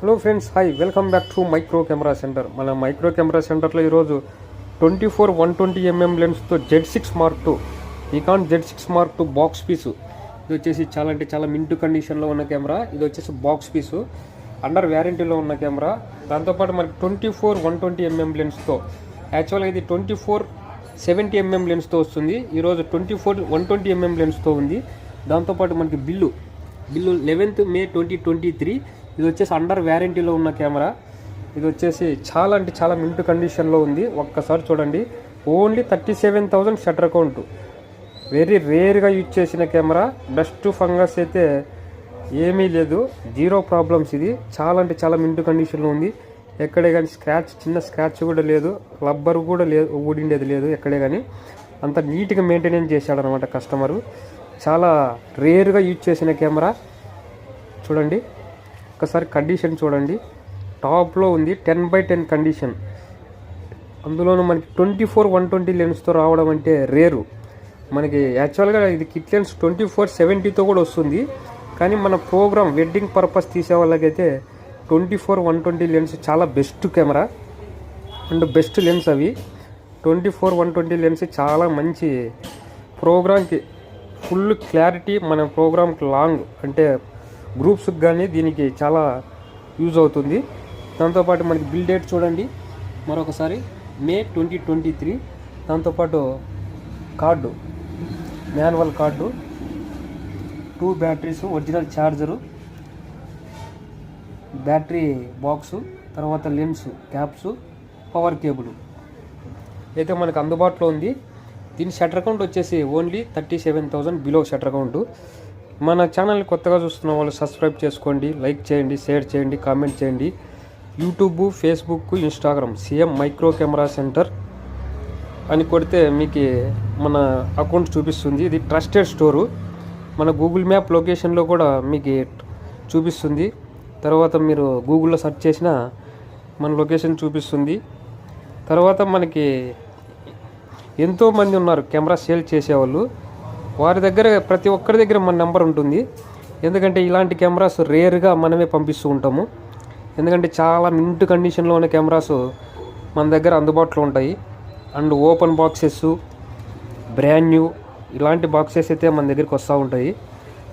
Hello friends, hi, welcome back to micro camera centre. మన micro camera సెంటర్లో ఈరోజు 24-120mm లెన్స్తో Z6 Mark II Nikon Z6 Mark II box piece. ఇది వచ్చేసి చాలా మింటు కండిషన్లో ఉన్న కెమెరా. ఇది వచ్చేసి బాక్స్ పీసు, అండర్ వ్యారంటీలో ఉన్న కెమెరా. దాంతోపాటు మనకి 24-120mm లెన్స్తో, యాక్చువల్గా ఇది 24-70mm లెన్స్తో వస్తుంది. ఈరోజు 24-120mm లెన్స్తో ఉంది. దాంతోపాటు మనకి బిల్లు 11th May 2023. ఇది వచ్చేసి అండర్ వ్యారంటీలో ఉన్న కెమెరా. ఇది వచ్చేసి చాలా మింటు కండిషన్లో ఉంది. ఒక్కసారి చూడండి. Only 37,000 shutter count. వెరీ రేర్గా యూజ్ చేసిన కెమెరా. డస్ట్ ఫంగస్ అయితే ఏమీ లేదు, జీరో ప్రాబ్లమ్స్. ఇది చాలా మింటు కండిషన్లో ఉంది. ఎక్కడే కానీ చిన్న స్క్రాచ్ కూడా లేదు, రబ్బర్ కూడా లేదు, ఊడిండేది లేదు ఎక్కడే కానీ. అంత నీట్గా మెయింటెనెన్స్ చేశాడనమాట కస్టమరు. చాలా రేర్గా యూజ్ చేసిన కెమెరా. చూడండి ఒకసారి కండిషన్ చూడండి, టాప్లో ఉంది. 10/10 కండిషన్. అందులోనూ మనకి 24-120 లెన్స్తో రావడం అంటే రేరు. మనకి యాక్చువల్గా ఇది కిట్ లెన్స్ 24-70తో కూడా వస్తుంది. కానీ మన ప్రోగ్రామ్ వెడ్డింగ్ పర్పస్ తీసే వాళ్ళకైతే 24-120 లెన్స్ చాలా best camera and best lens. అవి 24-120 లెన్స్ చాలా మంచి ప్రోగ్రామ్కి, ఫుల్ క్లారిటీ. మన ప్రోగ్రామ్కి లాంగ్ అంటే గ్రూప్స్కి కానీ దీనికి చాలా యూజ్ అవుతుంది. దాంతోపాటు మనకి బిల్ డేట్ చూడండి మరొకసారి, May 2023. దాంతోపాటు card, manual card, 2 batteries, original charger, battery box, తర్వాత లెన్స్ క్యాప్స్, పవర్ కేబుల్ అయితే మనకు అందుబాటులో ఉంది. దీని షట్టర్ కౌంట్ వచ్చేసి ఓన్లీ 37,000 బిలో షట్టర్ కౌంట్. మన ఛానల్ని కొత్తగా చూస్తున్న వాళ్ళు సబ్స్క్రైబ్ చేసుకోండి, లైక్ చేయండి, షేర్ చేయండి, కామెంట్ చేయండి. YouTube, Facebook, Instagram CM micro camera centre అని కొడితే మీకు మన అకౌంట్ చూపిస్తుంది. ఇది ట్రస్టెడ్ స్టోరు. మన గూగుల్ మ్యాప్ లొకేషన్లో కూడా మీకు చూపిస్తుంది. తర్వాత మీరు గూగుల్లో సెర్చ్ చేసినా మన లొకేషన్ చూపిస్తుంది. తర్వాత మనకి ఎంతోమంది ఉన్నారు కెమెరా సేల్ చేసేవాళ్ళు. వారి దగ్గర, ప్రతి ఒక్కరి దగ్గర మన నెంబర్ ఉంటుంది. ఎందుకంటే ఇలాంటి కెమెరాస్ రేర్గా మనమే పంపిస్తూ ఉంటాము. ఎందుకంటే చాలా మింటు కండిషన్లో ఉన్న కెమెరాస్ మన దగ్గర అందుబాటులో ఉంటాయి. And open boxes, brand new ఇలాంటి బాక్సెస్ అయితే మన దగ్గరికి వస్తూ ఉంటాయి.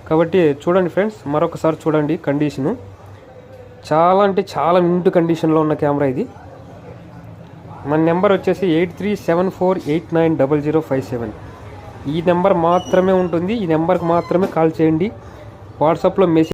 కాబట్టి చూడండి ఫ్రెండ్స్, మరొకసారి చూడండి కండిషను. చాలా మింటు కండిషన్లో ఉన్న కెమెరా ఇది. మన నెంబర్ వచ్చేసి 8374890057. ఈ నెంబర్ మాత్రమే ఉంటుంది. ఈ నెంబర్కి మాత్రమే కాల్ చేయండి. వాట్సాప్లో మెసేజ్